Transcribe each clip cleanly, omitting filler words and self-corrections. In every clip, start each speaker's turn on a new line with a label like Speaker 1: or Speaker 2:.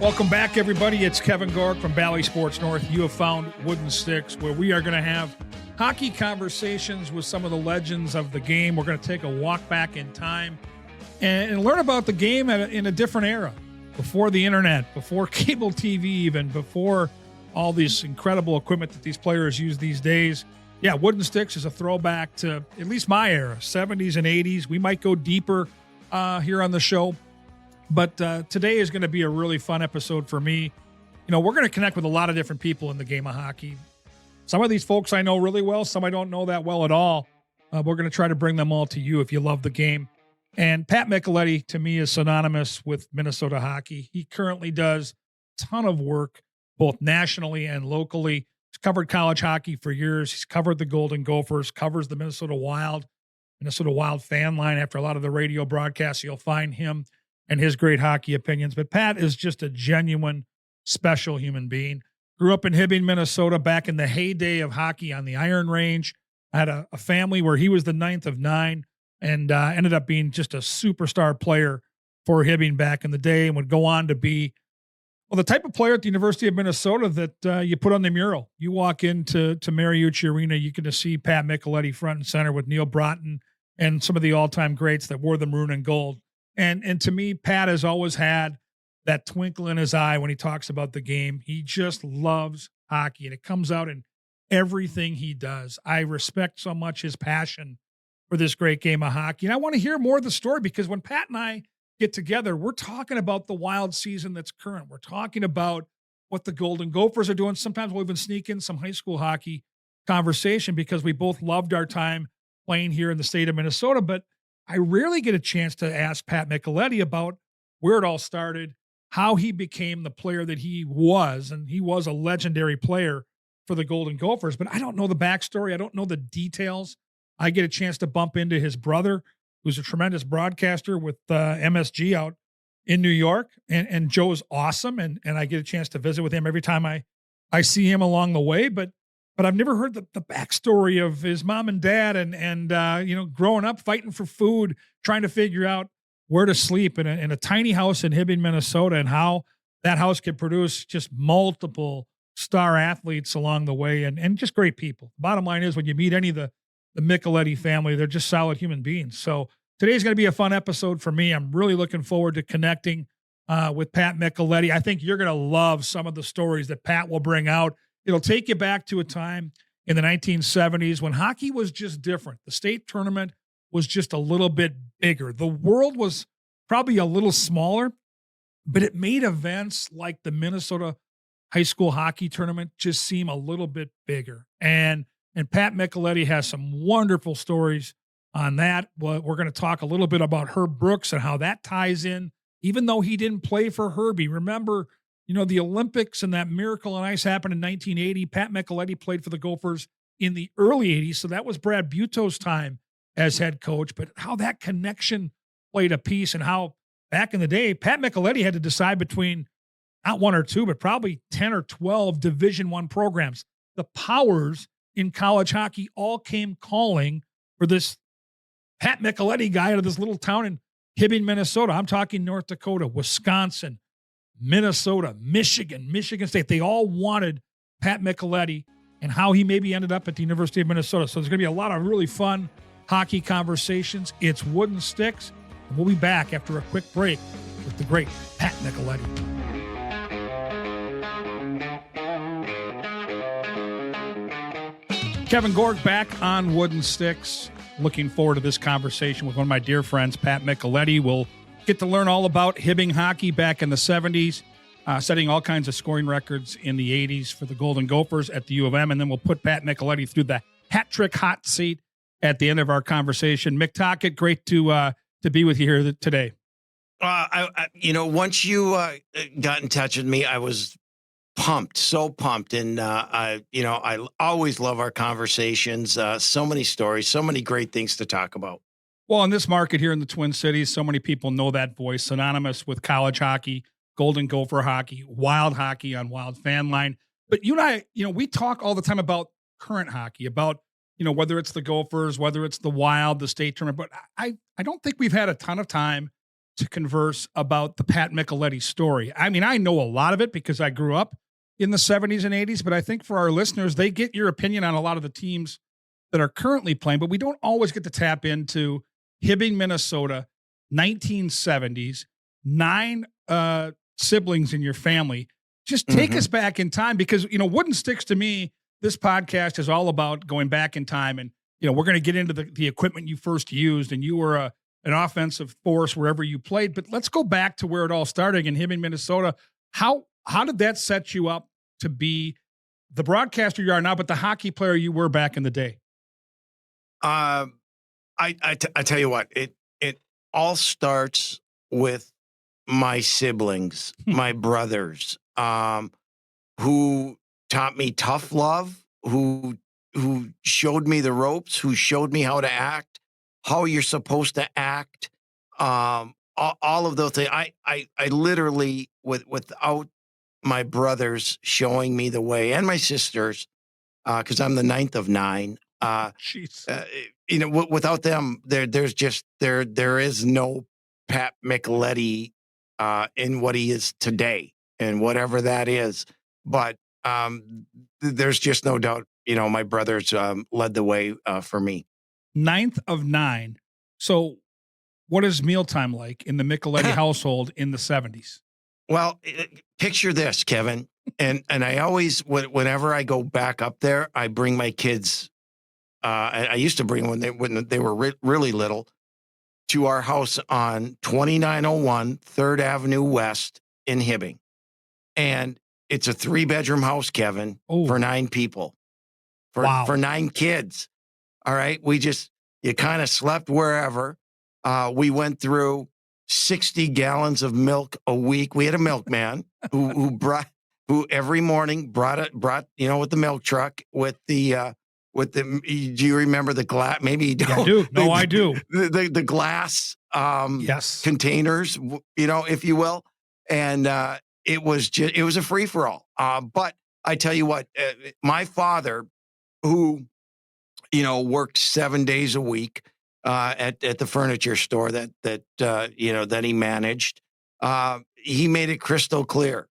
Speaker 1: Welcome back, everybody. It's Kevin Gork from Bally Sports North. You have found Wooden Sticks, where we are going to have hockey conversations with some of the legends of the game. We're going to take a walk back in time and learn about the game in a different era, before the internet, before cable TV, even before all this incredible equipment that these players use these days. Yeah, Wooden Sticks is a throwback to at least my era, 70s and 80s. We might go deeper here on the show. But today is going to be a really fun episode for me. You know, we're going to connect with a lot of different people in the game of hockey. Some of these folks I know really well, some I don't know that well at all. We're going to try to bring them all to you if you love the game. And Pat Micheletti, to me, is synonymous with Minnesota hockey. He currently does a ton of work, both nationally and locally. He's covered college hockey for years. He's covered the Golden Gophers, covers the Minnesota Wild fan line. After a lot of the radio broadcasts, you'll find him and his great hockey opinions. But Pat is just a genuine, special human being. Grew up in Hibbing, Minnesota, back in the heyday of hockey on the Iron Range. Had a family where he was the ninth of nine, and ended up being just a superstar player for Hibbing back in the day, and would go on to be, well, the type of player at the University of Minnesota that you put on the mural. You walk into Mariucci Arena, you can see Pat Micheletti front and center with Neil Broughton and some of the all-time greats that wore the maroon and gold. And to me, Pat has always had that twinkle in his eye when he talks about the game. He just loves hockey, and it comes out in everything he does. I respect so much his passion for this great game of hockey. And I want to hear more of the story, because when Pat and I get together, we're talking about the Wild season that's current. We're talking about what the Golden Gophers are doing. Sometimes we'll even sneak in some high school hockey conversation, because we both loved our time playing here in the state of Minnesota. But I rarely get a chance to ask Pat Micheletti about where it all started, how he became the player that he was, and he was a legendary player for the Golden Gophers. But I don't know the backstory. I don't know the details. I get a chance to bump into his brother, who's a tremendous broadcaster with MSG out in New York, and Joe's awesome, and I get a chance to visit with him every time I see him along the way. But I've never heard the backstory of his mom and dad and growing up, fighting for food, trying to figure out where to sleep in a tiny house in Hibbing, Minnesota, and how that house could produce just multiple star athletes along the way, and just great people. Bottom line is, when you meet any of the Micheletti family, they're just solid human beings. So today's going to be a fun episode for me. I'm really looking forward to connecting with Pat Micheletti. I think you're going to love some of the stories that Pat will bring out. It'll take you back to a time in the 1970s when hockey was just different. The state tournament was just a little bit bigger. The world was probably a little smaller, but it made events like the Minnesota high school hockey tournament just seem a little bit bigger. And Pat Micheletti has some wonderful stories on that. We're going to talk a little bit about Herb Brooks and how that ties in, even though he didn't play for Herbie. Remember, the Olympics and that Miracle on Ice happened in 1980. Pat Micheletti played for the Gophers in the early 80s, so that was Brad Bueto's time as head coach. But how that connection played a piece, and how back in the day, Pat Micheletti had to decide between not one or two, but probably 10 or 12 Division I programs. The powers in college hockey all came calling for this Pat Micheletti guy out of this little town in Hibbing, Minnesota. I'm talking North Dakota, Wisconsin, Minnesota, Michigan State. They all wanted Pat Micheletti, and how he maybe ended up at the University of Minnesota. So there's going to be a lot of really fun hockey conversations. It's Wooden Sticks, and we'll be back after a quick break with the great Pat Micheletti. Kevin Gork back on Wooden Sticks. Looking forward to this conversation with one of my dear friends, Pat Micheletti. We'll get to learn all about Hibbing hockey back in the 70s, setting all kinds of scoring records in the 80s for the Golden Gophers at the U of M. And then we'll put Pat Micheletti through the hat trick hot seat at the end of our conversation. Mick Tockett, great to be with you here today.
Speaker 2: Once you got in touch with me, I was so pumped. And, I always love our conversations. So many stories, so many great things to talk about.
Speaker 1: Well, in this market here in the Twin Cities, so many people know that voice, synonymous with college hockey, Golden Gopher hockey, Wild hockey on Wild Fan Line. But you and I, we talk all the time about current hockey, about, whether it's the Gophers, whether it's the Wild, the state tournament. But I don't think we've had a ton of time to converse about the Pat Micheletti story. I mean, I know a lot of it because I grew up in the 70s and 80s, but I think for our listeners, they get your opinion on a lot of the teams that are currently playing, but we don't always get to tap into Hibbing, Minnesota, 1970s, 9 siblings in your family. Just take us back in time because, Wooden Sticks to me, this podcast is all about going back in time. And, we're going to get into the equipment you first used, and you were an offensive force wherever you played. But let's go back to where it all started in Hibbing, Minnesota. How did that set you up to be the broadcaster you are now, but the hockey player you were back in the day?
Speaker 2: I tell you what, it all starts with my siblings, my brothers, who taught me tough love, who showed me the ropes, who showed me how to act, how you're supposed to act. All of those things. I literally, without my brothers showing me the way, and my sisters, because I'm the 9th of 9. Without them, there is no Pat Micheletti in what he is today, and whatever that is. But there's just no doubt. My brothers led the way for me.
Speaker 1: 9th of 9. So, what is mealtime like in the Micheletti household in the 70s?
Speaker 2: Well, picture this, Kevin, and I always, whenever I go back up there, I bring my kids. I used to bring them when they were really little to our house on 2901 3rd Avenue West in Hibbing, and it's a 3-bedroom house, Kevin, for 9 people, for 9 kids. All right, you kind of slept wherever. We went through 60 gallons of milk a week. We had a milkman who every morning brought with the milk truck with the. Do you remember the glass? Maybe you don't.
Speaker 1: I do. No, I do.
Speaker 2: The glass containers, if you will. And it was a free for all. But I tell you what, my father, who, worked 7 days a week at the furniture store that he managed, he made it crystal clear.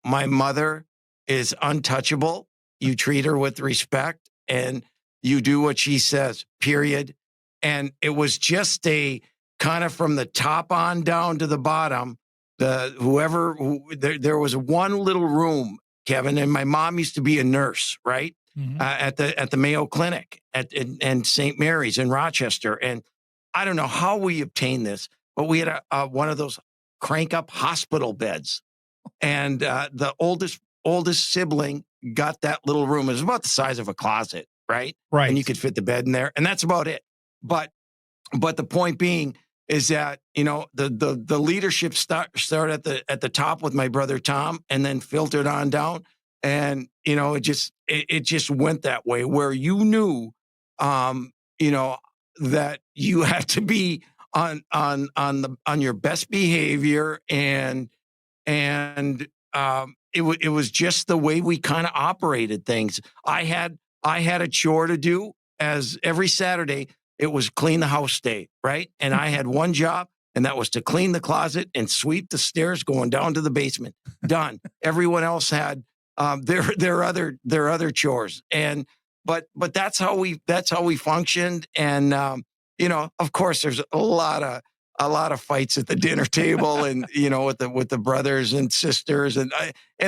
Speaker 2: My mother is untouchable. You treat her with respect. And you do what she says, period. And it was just a kind of from the top on down to the bottom, there was one little room, Kevin, and my mom used to be a nurse, right? At the Mayo Clinic and St. Mary's in Rochester. And I don't know how we obtained this, but we had one of those crank up hospital beds. And the oldest sibling got that little room. It was about the size of a closet, right?
Speaker 1: Right.
Speaker 2: And you could fit the bed in there, and that's about it. But the point being is that the leadership started at the top with my brother Tom, and then filtered on down, and it just went that way where you knew, that you had to be on your best behavior, and it was just the way we kind of operated things. I had a chore to do, as every Saturday it was clean the house day, right? And I had one job, and that was to clean the closet and sweep the stairs going down to the basement. Done. Everyone else had their other chores, but that's how we functioned. And of course, there's a lot of fights at the dinner table, and with the brothers and sisters and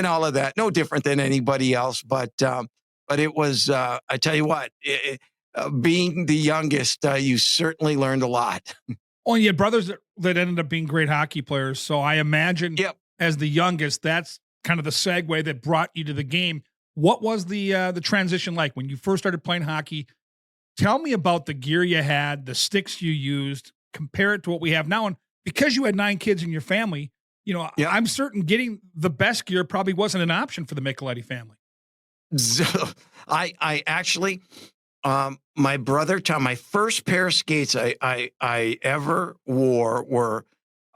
Speaker 2: all of that. No different than anybody else, but it was. I tell you what, being the youngest, you certainly learned a lot.
Speaker 1: Oh, and you had brothers that ended up being great hockey players. So I imagine, as the youngest, that's kind of the segue that brought you to the game. What was the transition like when you first started playing hockey? Tell me about the gear you had, the sticks you used. Compare it to what we have now. And because you had 9 kids in your family, I'm certain getting the best gear probably wasn't an option for the Micheletti family.
Speaker 2: So I actually, my brother Tom, my first pair of skates I ever wore were,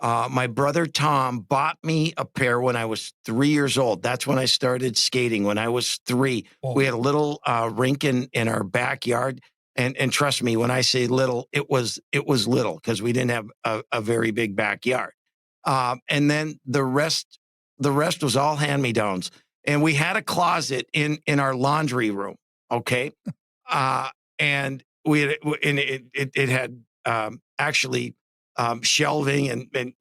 Speaker 2: my brother Tom bought me a pair when I was 3 years old. That's when I started skating, when I was 3.
Speaker 1: Oh.
Speaker 2: We had a little rink in our backyard. And trust me, when I say little, it was little because we didn't have a very big backyard. And then the rest was all hand-me-downs. And we had a closet in our laundry room. Okay. And it had actually shelving and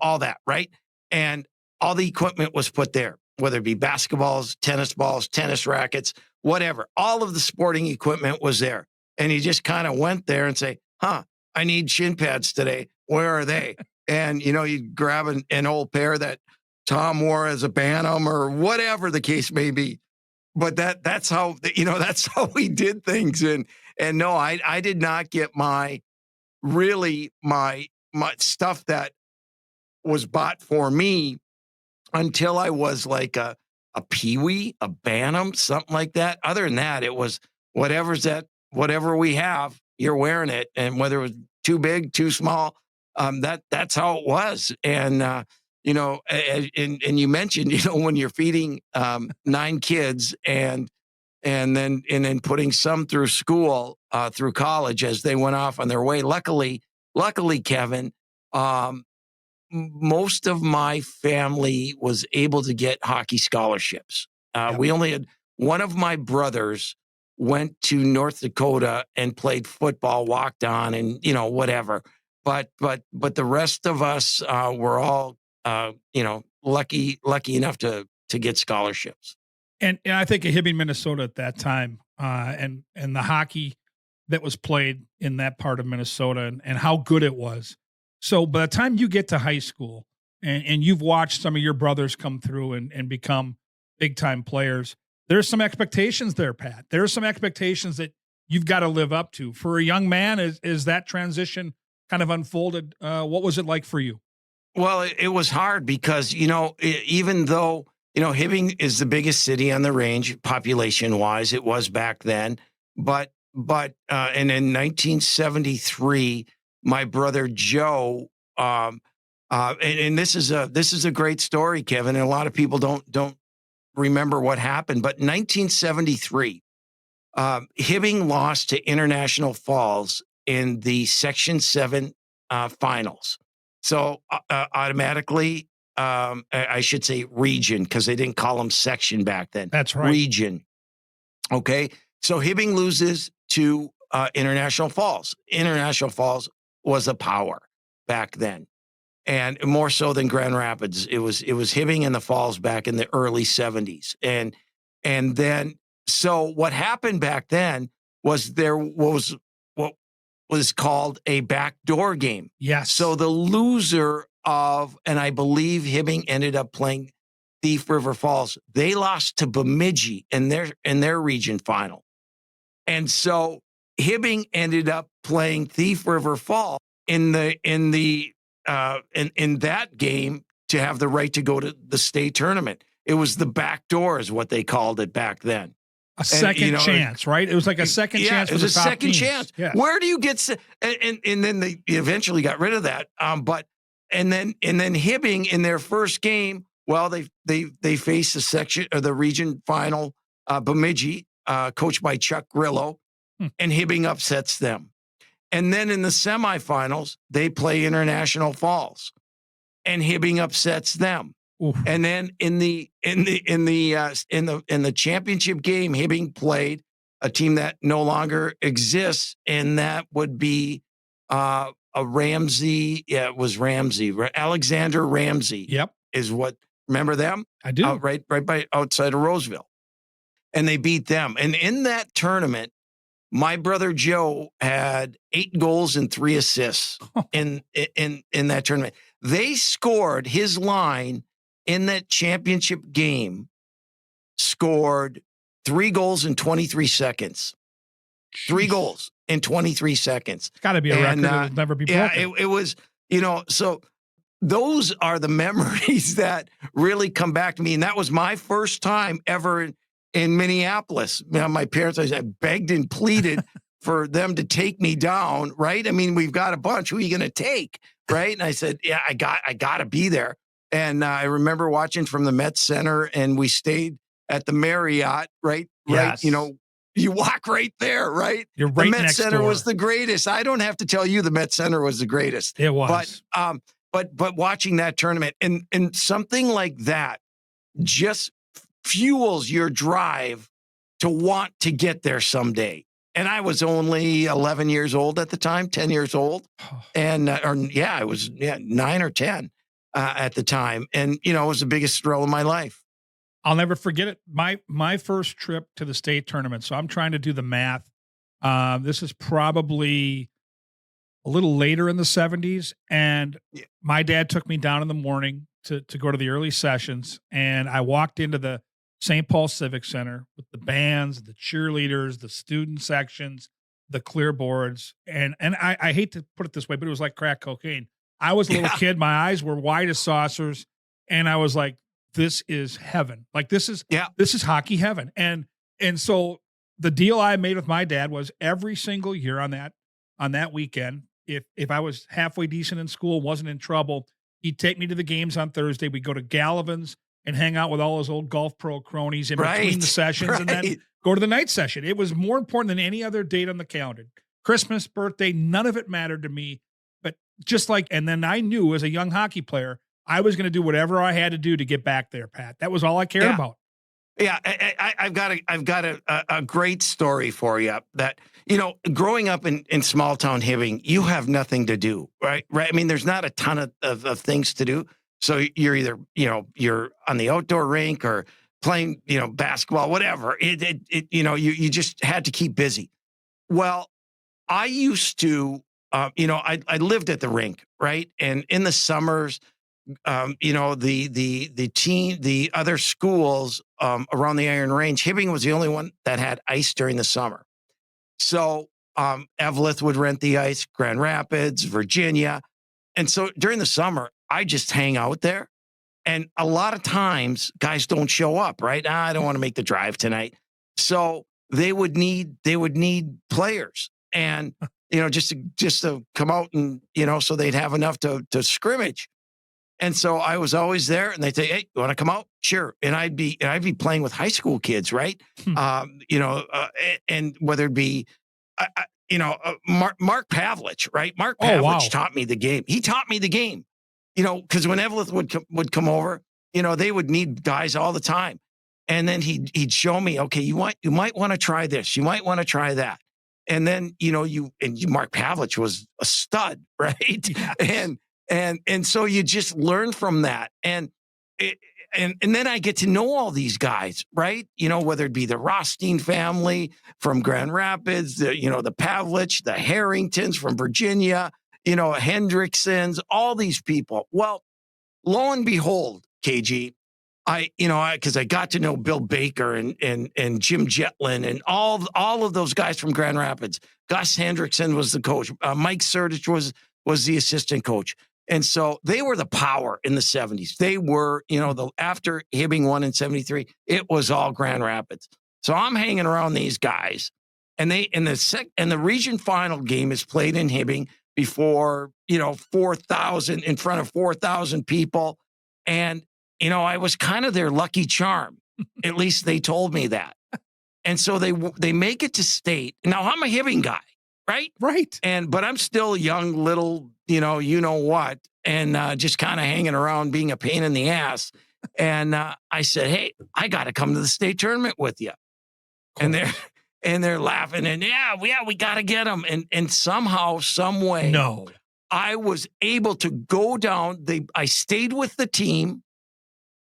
Speaker 2: all that, right? And all the equipment was put there, whether it be basketballs, tennis balls, tennis rackets, whatever. All of the sporting equipment was there. And you just kind of went there and say, I need shin pads today. Where are they? And, you grab an old pair that Tom wore as a Bantam or whatever the case may be. But that's how, that's how we did things. And no, I did not get my stuff that was bought for me until I was like a peewee, a Bantam, something like that. Other than that, it was whatever we have, you're wearing it. And whether it was too big, too small, that's how it was. And, and you mentioned, when you're feeding 9 kids and then putting some through school, through college as they went off on their way. Luckily, Kevin, most of my family was able to get hockey scholarships. We only had one of my brothers went to North Dakota and played football, walked on, and whatever. But the rest of us were all lucky enough to get scholarships.
Speaker 1: And I think of Hibbing, Minnesota at that time, and the hockey that was played in that part of Minnesota and how good it was. So by the time you get to high school and you've watched some of your brothers come through and become big time players, there's some expectations there, Pat. There's some expectations that you've got to live up to. For a young man, is that transition kind of unfolded? What was it like for you?
Speaker 2: Well, it was hard because, even though, Hibbing is the biggest city on the range population wise, it was back then. But and in 1973, my brother Joe, and this is a great story, Kevin, and a lot of people don't remember what happened. But in 1973, Hibbing lost to International Falls in the Section 7 finals. So automatically, I should say region, because they didn't call them section back then.
Speaker 1: That's right.
Speaker 2: Region. Okay. So Hibbing loses to International Falls. International Falls was a power back then, and more so than Grand Rapids. It was Hibbing and the Falls back in the early 70s. And then, so what happened back then was there was what was called a backdoor game.
Speaker 1: Yes.
Speaker 2: So the loser of, and I believe Hibbing ended up playing Thief River Falls. They lost to Bemidji in their region final. And so Hibbing ended up playing Thief River Falls in that game to have the right to go to the state tournament. It was the back door is what they called it back then.
Speaker 1: A second chance, right? It was like a second chance.
Speaker 2: It was a second
Speaker 1: teams.
Speaker 2: chance.
Speaker 1: Yes.
Speaker 2: Where do you get? And then they eventually got rid of that. And then Hibbing in their first game, well, they faced the section or the region final, Bemidji, coached by Chuck Grillo, and Hibbing upsets them. And then in the semifinals, they play International Falls, and Hibbing upsets them.
Speaker 1: Oof.
Speaker 2: And then in the championship game, Hibbing played a team that no longer exists, and that would be a Ramsey. Yeah, it was Ramsey. Alexander Ramsey.
Speaker 1: Yep,
Speaker 2: is what. Remember them?
Speaker 1: I do.
Speaker 2: Right by outside of Roseville, and they beat them. And in that tournament, my brother Joe had 8 goals and 3 assists in that tournament. They scored, his line in that championship game scored 3 goals in 23 seconds. Jeez. 3 goals in 23 seconds.
Speaker 1: It's got to be a record that will never be broken.
Speaker 2: Yeah, it was, so those are the memories that really come back to me. And that was my first time ever in Minneapolis. My parents, I begged and pleaded for them to take me down, right? I mean, we've got a bunch. Who are you going to take, right? And I said, yeah, I got to be there. And I remember watching from the Met Center, and we stayed at the Marriott, right?
Speaker 1: Yes.
Speaker 2: Right, You walk right there, right?
Speaker 1: You're right
Speaker 2: the Met
Speaker 1: next
Speaker 2: Center
Speaker 1: door.
Speaker 2: was the greatest. I don't have to tell you the Met Center was the greatest.
Speaker 1: It was.
Speaker 2: But watching that tournament and something like that just fuels your drive to want to get there someday. And I was only 11 years old at the time, 10 years old. And, I was 9 or 10 at the time. And, it was the biggest thrill of my life.
Speaker 1: I'll never forget it. My first trip to the state tournament. So I'm trying to do the math. This is probably a little later in the 70s. And my dad took me down in the morning to go to the early sessions. And I walked into the St. Paul Civic Center with the bands, the cheerleaders, the student sections, the clear boards. And I hate to put it this way, but it was like crack cocaine. I was a little kid. My eyes were wide as saucers. And I was like, this is heaven. Like this is hockey heaven. And so the deal I made with my dad was every single year on that weekend, if I was halfway decent in school, wasn't in trouble, he'd take me to the games on Thursday. We'd go to Gallivan's and hang out with all his old golf pro cronies in between the sessions and then go to the night session. It was more important than any other date on the calendar. Christmas, birthday, none of it mattered to me. But and then I knew as a young hockey player, I was going to do whatever I had to do to get back there, Pat. That was all I cared about.
Speaker 2: Yeah, I've got a great story for you that, growing up in small town Hibbing, you have nothing to do, right? I mean, there's not a ton of things to do. So you're either, you're on the outdoor rink or playing, basketball, whatever. You just had to keep busy. Well, I used to, I lived at the rink, right? And in the summers, the other schools around the Iron Range, Hibbing was the only one that had ice during the summer. So Eveleth would rent the ice, Grand Rapids, Virginia. And so during the summer, I just hang out there. And a lot of times guys don't show up, right? I don't want to make the drive tonight. So they would need players and, just to come out and, so they'd have enough to scrimmage. And so I was always there and they'd say, hey, you want to come out? Sure. And I'd be playing with high school kids, right? And whether it be, Mark Pavlich, right? Mark Pavlich taught me the game. He taught me the game, because when Eveleth would come over, they would need guys all the time. And then he'd show me, okay, you might want to try this. You might want to try that. And then, Mark Pavlich was a stud, right? Yes. And so you just learn from that. And then I get to know all these guys, right? Whether it be the Rothstein family from Grand Rapids, the Pavlich, the Harringtons from Virginia, Hendricksons, all these people. Well, lo and behold, KG, because I got to know Bill Baker and Jim Jetlin and all of those guys from Grand Rapids. Gus Hendrickson was the coach. Mike Surdich was the assistant coach. And so they were the power in the 70s. They were, after Hibbing won in 73, it was all Grand Rapids. So I'm hanging around these guys, and the region final game is played in Hibbing before, 4,000 in front of 4,000 people. And, I was kind of their lucky charm. At least they told me that. And so they make it to state. Now I'm a Hibbing guy, right?
Speaker 1: Right.
Speaker 2: But I'm still young, little, what, and just kind of hanging around being a pain in the ass. And I said, hey, I got to come to the state tournament with you. Cool. And they're laughing and we got to get them. And somehow, some way, I was able to go down. I stayed with the team.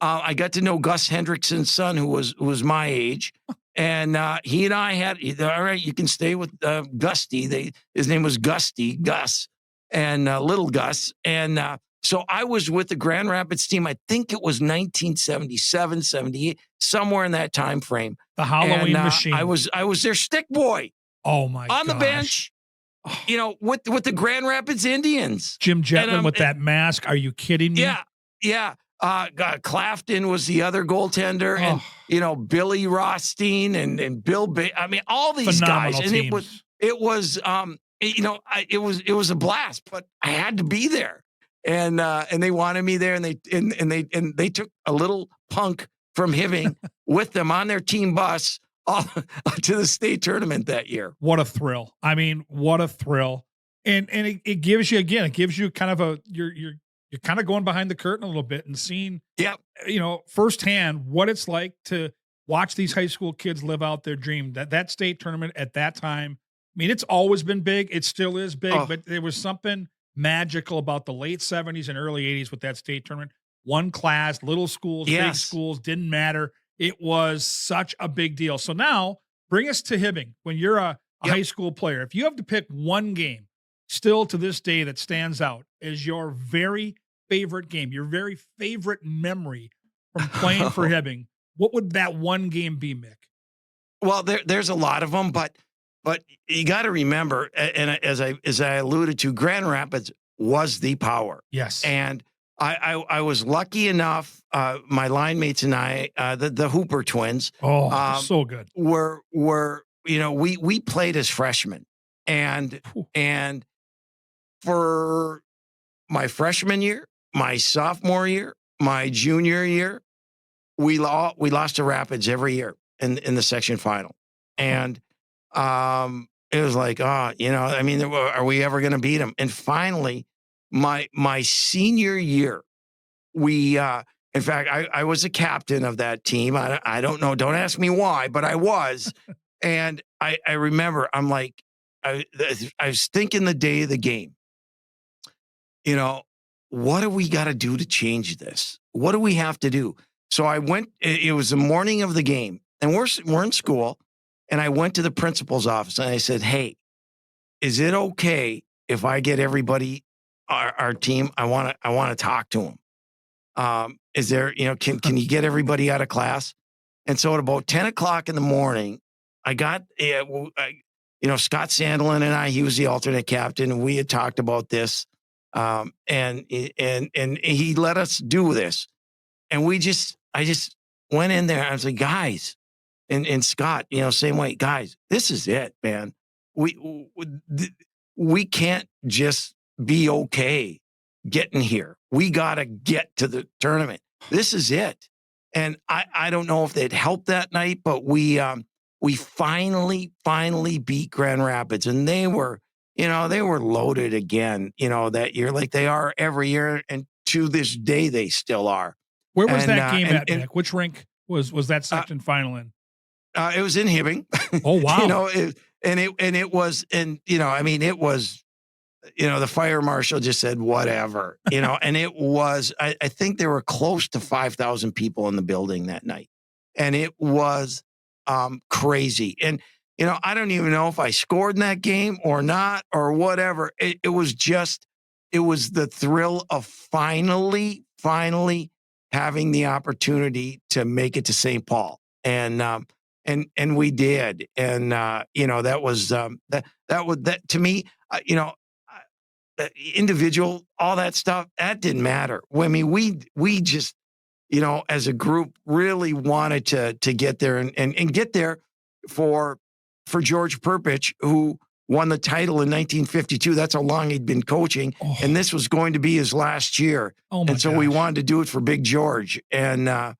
Speaker 2: I got to know Gus Hendrickson's son, who was my age. And he and I had, all right, you can stay with Gusty. His name was Gusty, Gus, and little Gus. And so I was with the Grand Rapids team. I think it was 1977, 78, somewhere in that time frame.
Speaker 1: The Halloween machine.
Speaker 2: I was their stick boy.
Speaker 1: Oh my god!
Speaker 2: On the bench, with the Grand Rapids Indians.
Speaker 1: Jim Jetlin with that mask. Are you kidding me?
Speaker 2: Yeah. Clafton was the other goaltender, and Billy Rothstein and Bill I mean, all these
Speaker 1: phenomenal
Speaker 2: guys,
Speaker 1: teams.
Speaker 2: And it was a blast. But I had to be there, and they wanted me there, and they took a little punk from Hibbing with them on their team bus to the state tournament that year.
Speaker 1: What a thrill. I mean, what a thrill. And it gives you, again, it gives you kind of you're kind of going behind the curtain a little bit and seeing, firsthand what it's like to watch these high school kids live out their dream. That state tournament at that time, I mean, it's always been big. It still is big, but there was something magical about the late 70s and early 80s with that state tournament. One class, little schools, big schools, didn't matter. It was such a big deal. So now bring us to Hibbing. When you're a high school player, if you have to pick one game still to this day that stands out as your very favorite game, your very favorite memory from playing for Hibbing, what would that one game be, Mick?
Speaker 2: Well, there's a lot of them, but you got to remember, and as I alluded to, Grand Rapids was the power.
Speaker 1: Yes.
Speaker 2: And I was lucky enough, my line mates and I, the Hooper twins.
Speaker 1: So good.
Speaker 2: Were we played as freshmen. And for my freshman year, my sophomore year, my junior year, we lost to Rapids every year in the section final. And it was like, are we ever going to beat them? And finally, my senior year, in fact, I was a captain of that team. I don't know. Don't ask me why, but I was. And I remember, I'm like, I was thinking the day of the game, what do we got to do to change this? What do we have to do? So I went, it was the morning of the game, and we're in school, and I went to the principal's office and I said, hey, is it okay if I get everybody, our team? I want to talk to them. Is there, can you get everybody out of class? And so at about 10 o'clock in the morning, I got, Scott Sandlin and he was the alternate captain, and we had talked about this. And he let us do this. And I just went in there. I was like, guys, and Scott, same way, guys, this is it, man. We can't just be okay getting here. We got to get to the tournament. This is it. And I don't know if they'd helped that night, but we finally beat Grand Rapids, and they were loaded again, that year, like they are every year. And to this day, they still are.
Speaker 1: Where was that game at, Nick? Which rink was that section final in?
Speaker 2: It was in Hibbing.
Speaker 1: Oh, wow.
Speaker 2: It was, the fire marshal just said, whatever, and it was, I think there were close to 5,000 people in the building that night. And it was crazy. And, I don't even know if I scored in that game or not or whatever. It was the thrill of finally having the opportunity to make it to St. Paul. And we did. And, that was, that to me, individual, all that stuff, that didn't matter. I mean, we just, as a group really wanted to get there and get there for George Perpich, who won the title in 1952. That's how long he'd been coaching. Oh. And this was going to be his last year. And so we wanted to do it for Big George. And we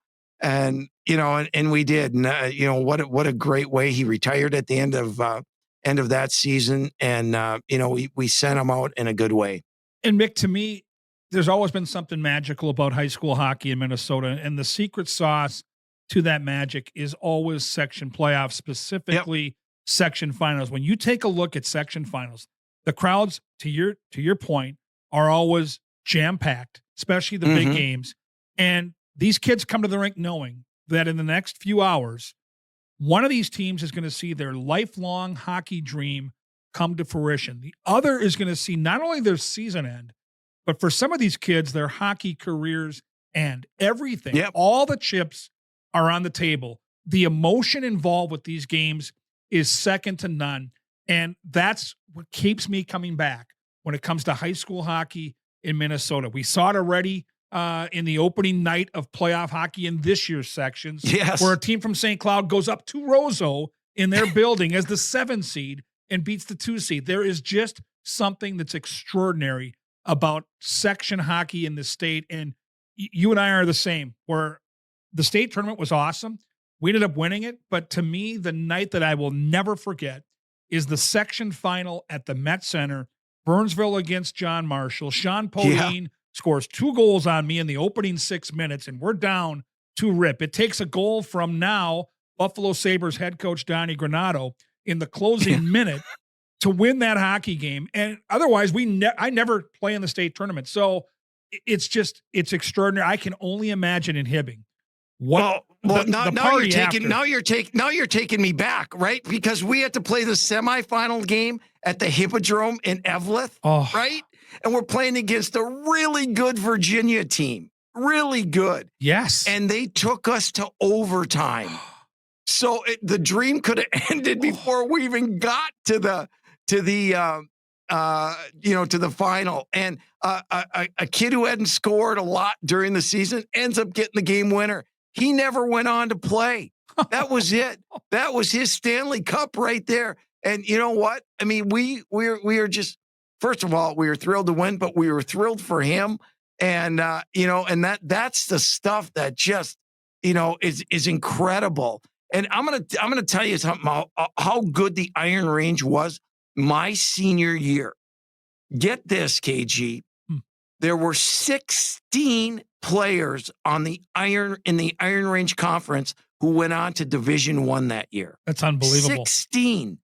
Speaker 2: did. And, what a great way. He retired at the end of that season. And, we sent him out in a good way.
Speaker 1: And Mick, to me, there's always been something magical about high school hockey in Minnesota. And the secret sauce to that magic is always section playoffs, specifically section finals. When you take a look at section finals, the crowds, to your point, are always jam-packed, especially the big games. And these kids come to the rink knowing that in the next few hours, one of these teams is going to see their lifelong hockey dream come to fruition. The other is going to see not only their season end, but for some of these kids, their hockey careers end. Everything, all the chips are on the table. The emotion involved with these games is second to none. And that's what keeps me coming back when it comes to high school hockey in Minnesota. We saw it already in the opening night of playoff hockey in this year's sections, where a team from St. Cloud goes up to Roseau in their building as the 7 seed and beats the 2 seed. There is just something that's extraordinary about section hockey in the state. And you and I are the same, where the state tournament was awesome. We ended up winning it. But to me, the night that I will never forget is the section final at the Met Center, Burnsville against John Marshall. Sean Podine scores 2 goals on me in the opening 6 minutes, and we're down to rip. It takes a goal from now Buffalo Sabres head coach Donnie Granato in the closing minute to win that hockey game. And otherwise, I never play in the state tournament. So it's extraordinary. I can only imagine in Hibbing.
Speaker 2: Now you're taking me back, right? Because we had to play the semifinal game at the Hippodrome in Eveleth, right? And we're playing against a really good Virginia team. Really good.
Speaker 1: Yes.
Speaker 2: And they took us to overtime. So the dream could have ended before we even got to the final. And a kid who hadn't scored a lot during the season ends up getting the game winner. He never went on to play. That was it. That was his Stanley Cup right there. And you know what? I mean, we are just, first of all, we were thrilled to win, but we were thrilled for him. And that's the stuff that just, is incredible. And I'm gonna tell you something how good the Iron Range was my senior year. Get this, KG. There were 16 players in the Iron Range Conference who went on to Division I that year.
Speaker 1: That's unbelievable.
Speaker 2: 16.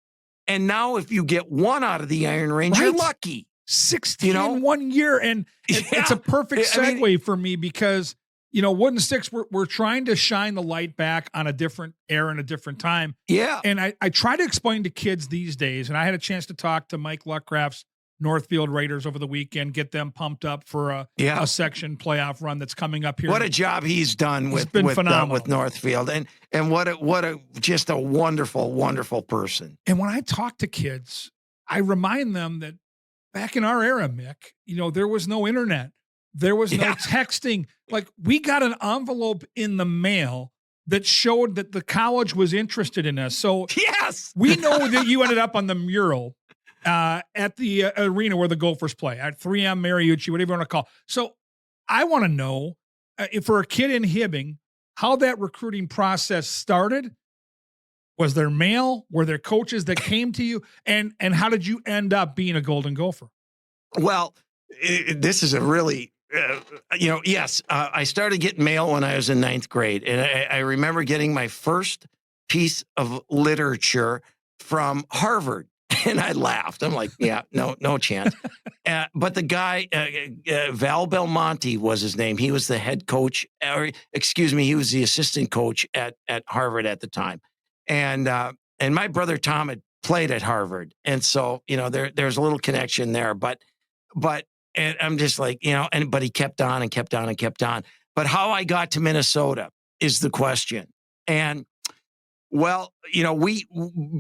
Speaker 2: And now if you get one out of the Iron Range, you're lucky.
Speaker 1: 16 in 1 year. And it's a perfect segue for me because, Wooden Sticks, we're trying to shine the light back on a different era and a different time.
Speaker 2: Yeah.
Speaker 1: And I try to explain to kids these days, and I had a chance to talk to Mike Luckcraft's Northfield Raiders over the weekend, get them pumped up for a section playoff run that's coming up here.
Speaker 2: What a job he's done with Northfield, and what a just a wonderful, wonderful person.
Speaker 1: And when I talk to kids, I remind them that back in our era, Mick, there was no internet, there was no texting. Like, we got an envelope in the mail that showed that the college was interested in us. So we know that you ended up on the mural at the arena where the Gophers play, at 3M Mariucci, whatever you want to call. So I want to know, if for a kid in Hibbing, how that recruiting process started. Was there mail? Were there coaches that came to you? And how did you end up being a Golden Gopher?
Speaker 2: Well, this is a really, I started getting mail when I was in 9th grade. And I remember getting my first piece of literature from Harvard. And I laughed. I'm like, no chance. But the guy, Val Belmonte was his name. He was the head coach, he was the assistant coach at Harvard at the time. And my brother Tom had played at Harvard. And so, there's a little connection there. But I'm just like, but he kept on and kept on and kept on. But how I got to Minnesota is the question. And well,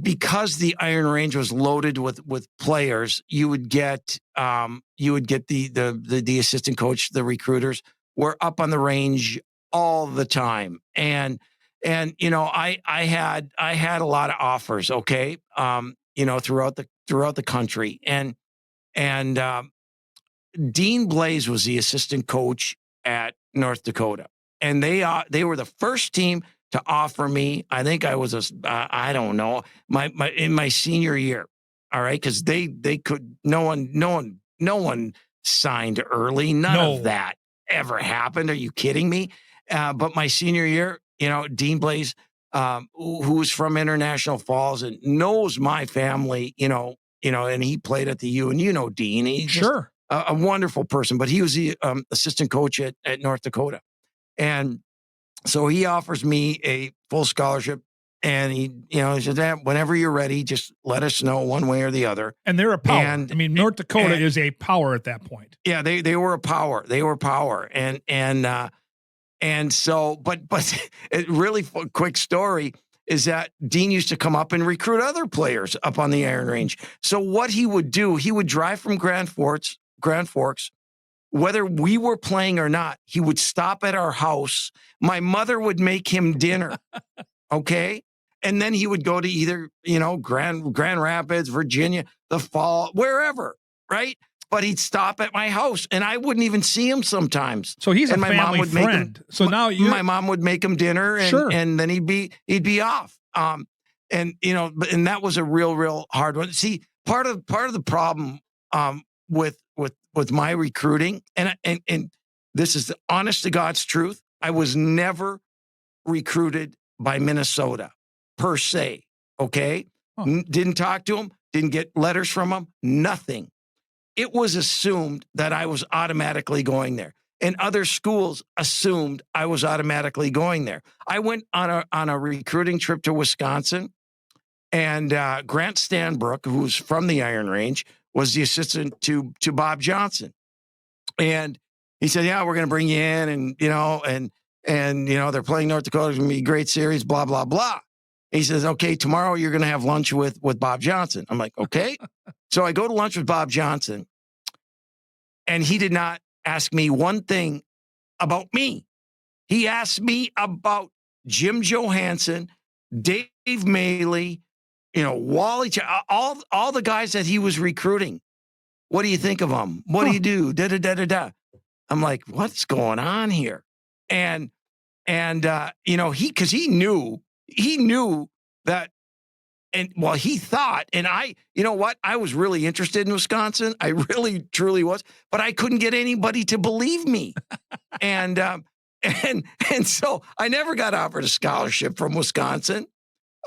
Speaker 2: because the Iron Range was loaded with players, you would get the assistant coach, the recruiters were up on the range all the time, and I had a lot of offers, okay, throughout the country, and Dean Blaze was the assistant coach at North Dakota, and they were the first team to offer me. I think I was I don't know, in my senior year. All right. Cause they could, no one signed early. None of that ever happened. Are you kidding me? But my senior year, Dean Blaze, who's from International Falls and knows my family, and he played at the U, and Dean, he's
Speaker 1: sure
Speaker 2: a wonderful person, but he was the assistant coach at North Dakota. And so he offers me a full scholarship, and he said, whenever you're ready, just let us know one way or the other.
Speaker 1: And they're a power. North Dakota is a power at that point.
Speaker 2: Yeah, they were a power. They were power. And so, but a really quick story is that Dean used to come up and recruit other players up on the Iron Range. So what he would do, he would drive from Grand Forks, whether we were playing or not, he would stop at our house. My mother would make him dinner. Okay. And then he would go to either, Grand Rapids, Virginia, the Fall, wherever. Right. but he'd stop at my house, and I wouldn't even see him sometimes.
Speaker 1: So he's
Speaker 2: and
Speaker 1: a family friend. So now
Speaker 2: my mom would make him dinner, and then he'd be off. And that was a real hard one. See, part of the problem with my recruiting, and this is the honest to God's truth, I was never recruited by Minnesota per se. Okay, didn't talk to him, didn't get letters from him, nothing. It was assumed that I was automatically going there, and other schools assumed I was automatically going there. I went on a recruiting trip to Wisconsin, and Grant Stanbrook, who's from the Iron Range, was the assistant to Bob Johnson, and he said, "Yeah, we're going to bring you in, and they're playing North Dakota. It's going to be a great series, blah blah blah." He says, "Okay, tomorrow you're going to have lunch with Bob Johnson." I'm like, "Okay." So I go to lunch with Bob Johnson, and he did not ask me one thing about me. He asked me about Jim Johansson, Dave Maley, Wally, all the guys that he was recruiting. What do you think of them? What do you do? Da da da da da. I'm like, what's going on here? And because he knew that. And well, he thought, and I was really interested in Wisconsin. I really, truly was, but I couldn't get anybody to believe me. and so I never got offered a scholarship from Wisconsin.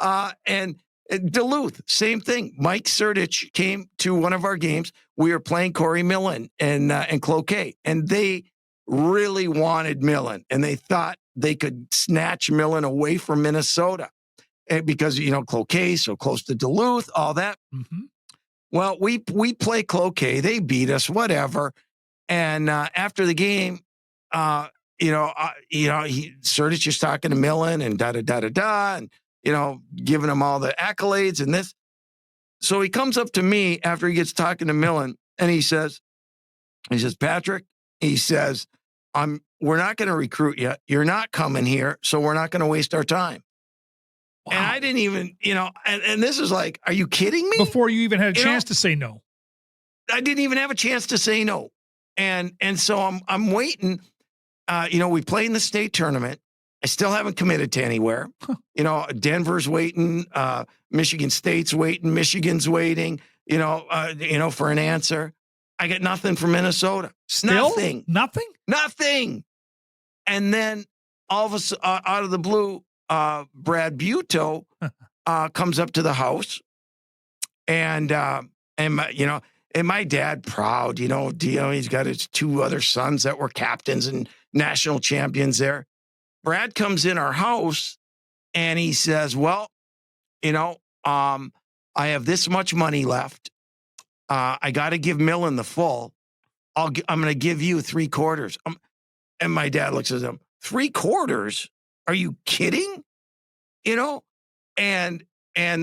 Speaker 2: And Duluth, same thing. Mike Surdich came to one of our games. We were playing Corey Millen and Cloquet, and they really wanted Millen, and they thought they could snatch Millen away from Minnesota. Because, Cloquet, so close to Duluth, all that. Mm-hmm. Well, we play Cloquet. They beat us, whatever. And after the game, Surdich is talking to Millen and da-da-da-da-da, and, giving him all the accolades and this. So he comes up to me after he gets talking to Millen, and he says, "Patrick," he says, "we're not going to recruit you. You're not coming here, so we're not going to waste our time." Wow. And I didn't even, and this is like, are you kidding me?
Speaker 1: Before you even had a chance to say no.
Speaker 2: I didn't even have a chance to say no. And so I'm waiting. We play in the state tournament. I still haven't committed to anywhere. Denver's waiting. Michigan State's waiting. Michigan's waiting, for an answer. I get nothing from Minnesota.
Speaker 1: Still?
Speaker 2: Nothing. And then all of a sudden, out of the blue, Brad Buto comes up to the house, and my dad, proud, he's got his two other sons that were captains and national champions there. Brad comes in our house, and he says, "Well, I have this much money left. I got to give Millen the full. I'm going to give you 3/4." And my dad looks at him, 3/4? Are you kidding? And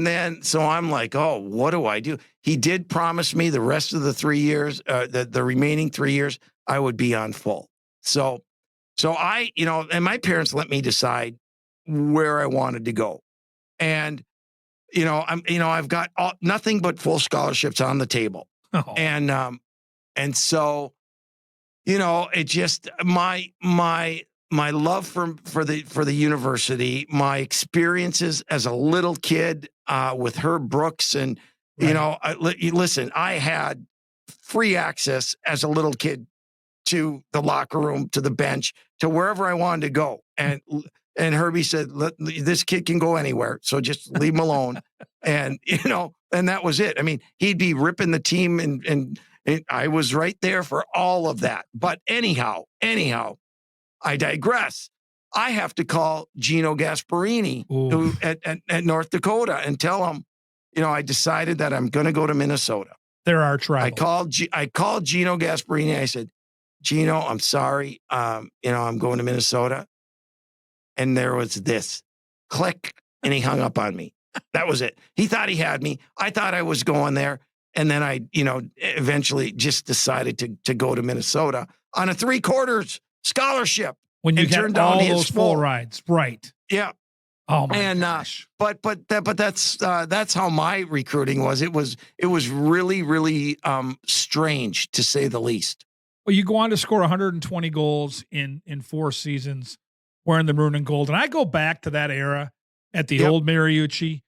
Speaker 2: then, so I'm like, oh, what do I do? He did promise me the rest of the 3 years, the remaining 3 years, I would be on full. So I, and my parents let me decide where I wanted to go. And, I've got nothing but full scholarships on the table. Oh. And so, it just, my love for the university, my experiences as a little kid with Herb Brooks, and listen, I had free access as a little kid to the locker room, to the bench, to wherever I wanted to go. And Herbie said, "This kid can go anywhere, so just leave him alone." And and that was it. I mean, he'd be ripping the team, and I was right there for all of that. But anyhow. I digress. I have to call Gino Gasparini who at North Dakota and tell him, I decided that I'm going to go to Minnesota.
Speaker 1: There are tribal.
Speaker 2: I called Gino Gasparini. I said, "Gino, I'm sorry. I'm going to Minnesota." And there was this click, and he hung up on me. That was it. He thought he had me. I thought I was going there. And then I, eventually just decided to go to Minnesota on a 3/4 scholarship.
Speaker 1: When you had all those full rides. Right.
Speaker 2: Yeah.
Speaker 1: Oh my gosh!
Speaker 2: But that's how my recruiting was. It was really really strange, to say the least.
Speaker 1: Well, you go on to score 120 goals in 4 seasons wearing the maroon and gold, and I go back to that era at the old Mariucci.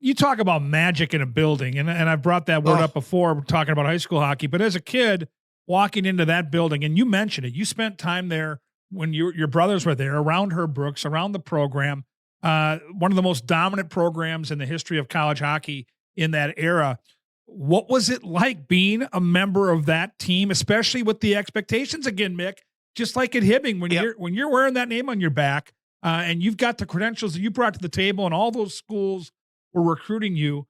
Speaker 1: You talk about magic in a building, and I've brought that word up before. We're talking about high school hockey, but as a kid walking into that building, and you mentioned it, you spent time there when your brothers were there, around Herb Brooks, around the program. One of the most dominant programs in the history of college hockey in that era. What was it like being a member of that team, especially with the expectations again, Mick? Just like at Hibbing, when you're wearing that name on your back, and you've got the credentials that you brought to the table, and all those schools were recruiting you,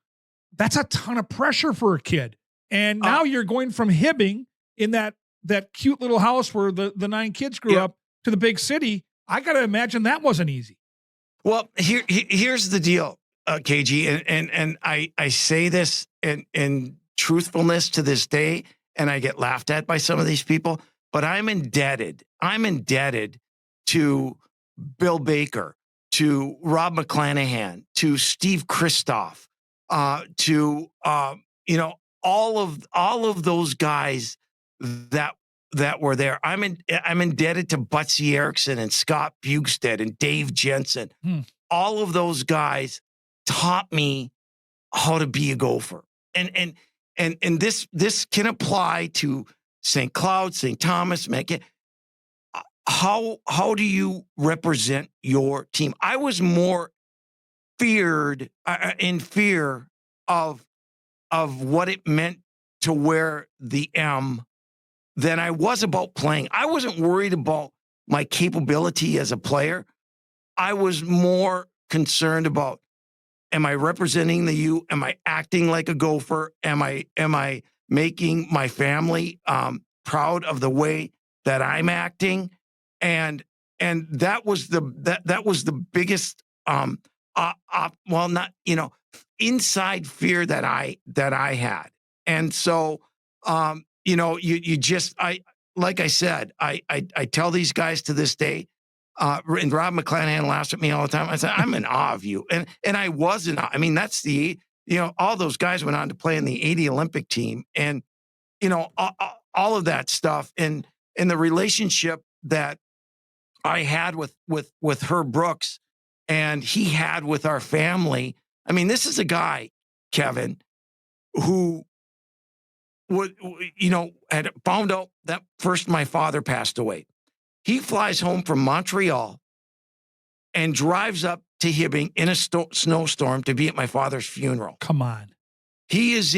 Speaker 1: that's a ton of pressure for a kid. And now you're going from Hibbing in that cute little house where the 9 kids grew up to the big city. I got to imagine that wasn't easy.
Speaker 2: Well, here's the deal, KG, and I say this in truthfulness to this day, and I get laughed at by some of these people, but I'm indebted to Bill Baker, to Rob McClanahan, to Steve Kristoff, to all of those guys that were there. I'm indebted to Butsy Erickson and Scott Bugstead and Dave Jensen. All of those guys taught me how to be a Gopher. And this can apply to St. Cloud, St. Thomas, Macon. How do you represent your team? I was more in fear of what it meant to wear the M than I was about playing. I wasn't worried about my capability as a player. I was more concerned about, am I representing the U? Am I acting like a Gopher? Am I making my family proud of the way that I'm acting? And that was the biggest inside fear that I had. And so like I said, I tell these guys to this day, and Rob McClanahan laughs at me all the time. I said, I'm in awe of you. And I was in awe. I mean, that's all those guys went on to play in the 80 Olympic team, and, all of that stuff, and the relationship that I had with Herb Brooks and he had with our family. I mean, this is a guy, Kevin, who had found out that first my father passed away. He flies home from Montreal and drives up to Hibbing in a snowstorm to be at my father's funeral.
Speaker 1: Come on.
Speaker 2: He was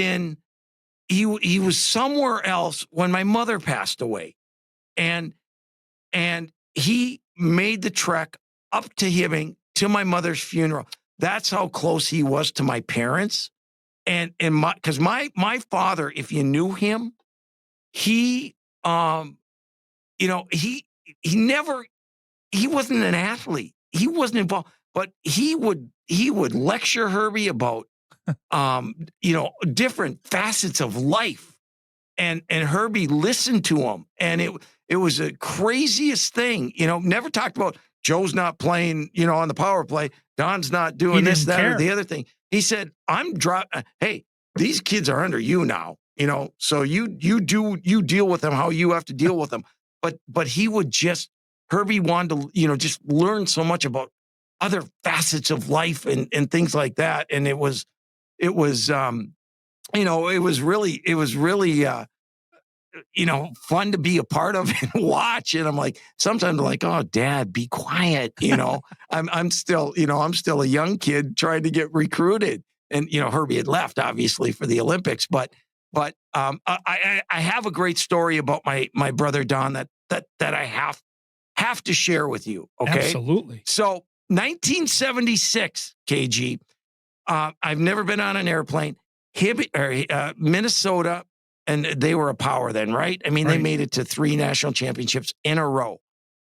Speaker 2: somewhere else when my mother passed away. And he made the trek up to Hibbing to my mother's funeral. That's how close he was to my parents. And because my father, if you knew him, he wasn't an athlete. He wasn't involved, but he would lecture Herbie about, different facets of life, and Herbie listened to him. And it was the craziest thing, never talked about Joe's not playing, on the power play. Don's not doing this, that, or the other thing. He said, hey, these kids are under you now, so you deal with them how you have to deal with them. But he would Herbie wanted to, just learn so much about other facets of life and things like that. And it was really fun to be a part of and watch. And I'm like, sometimes I'm like, oh, Dad, be quiet. I'm still a young kid trying to get recruited. And, Herbie had left obviously for the Olympics, but I have a great story about my brother, Don, that I have to share with you. Okay.
Speaker 1: Absolutely.
Speaker 2: So 1976, KG, I've never been on an airplane. Minnesota, and they were a power then, right? I mean, They made it to 3 national championships in a row.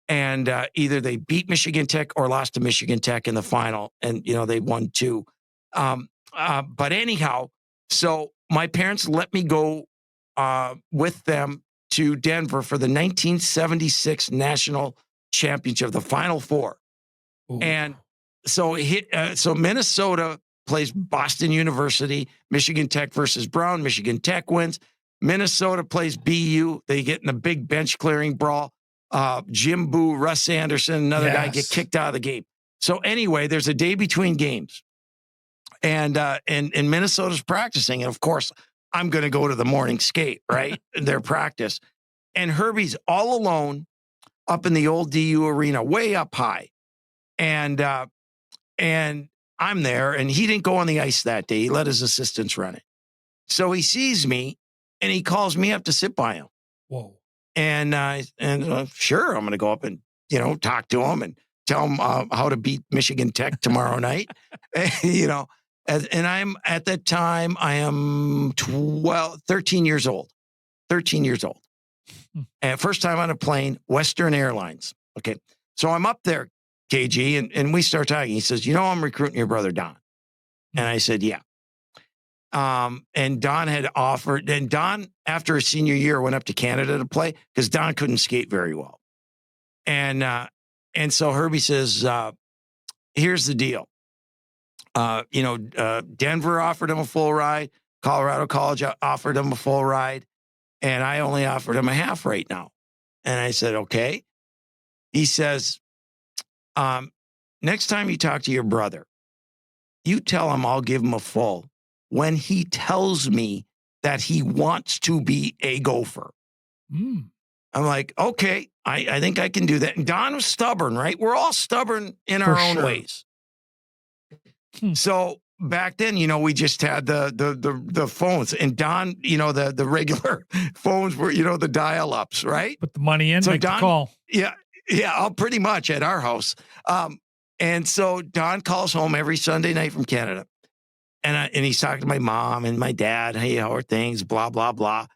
Speaker 2: And either they beat Michigan Tech or lost to Michigan Tech in the final. And, they won 2. But anyhow, so my parents let me go with them to Denver for the 1976 national championship, the Final Four.
Speaker 1: Ooh.
Speaker 2: And so Minnesota plays Boston University, Michigan Tech versus Brown. Michigan Tech wins. Minnesota plays BU. They get in a big bench clearing brawl. Jim Boo, Russ Anderson, another guy get kicked out of the game. So anyway, there's a day between games, and Minnesota's practicing, and of course, I'm going to go to the morning skate, right? Their practice, and Herbie's all alone up in the old DU arena, way up high, and I'm there, and he didn't go on the ice that day. He let his assistants run it. So he sees me, and he calls me up to sit by him.
Speaker 1: Whoa!
Speaker 2: And sure, I'm going to go up and talk to him and tell him how to beat Michigan Tech tomorrow night. And I'm at that time I am 13 years old. 13 years old. And first time on a plane, Western Airlines. Okay, so I'm up there, KG, and we start talking. He says, I'm recruiting your brother Don, and I said, yeah. And Don had offered, and Don, after his senior year, went up to Canada to play because Don couldn't skate very well. And so Herbie says, here's the deal. Denver offered him a full ride. Colorado College offered him a full ride. And I only offered him a half right now. And I said, okay. He says, next time you talk to your brother, you tell him I'll give him a full when he tells me that he wants to be a Gopher. I'm like, okay, I think I can do that. And Don was stubborn, right? We're all stubborn in our own ways. So back then, we just had the phones, and Don, the regular phones were, the dial-ups, right?
Speaker 1: Put the money in, so make the call.
Speaker 2: Yeah, pretty much at our house. And so Don calls home every Sunday night from Canada. And he's talking to my mom and my dad. Hey, how are things? Blah, blah, blah.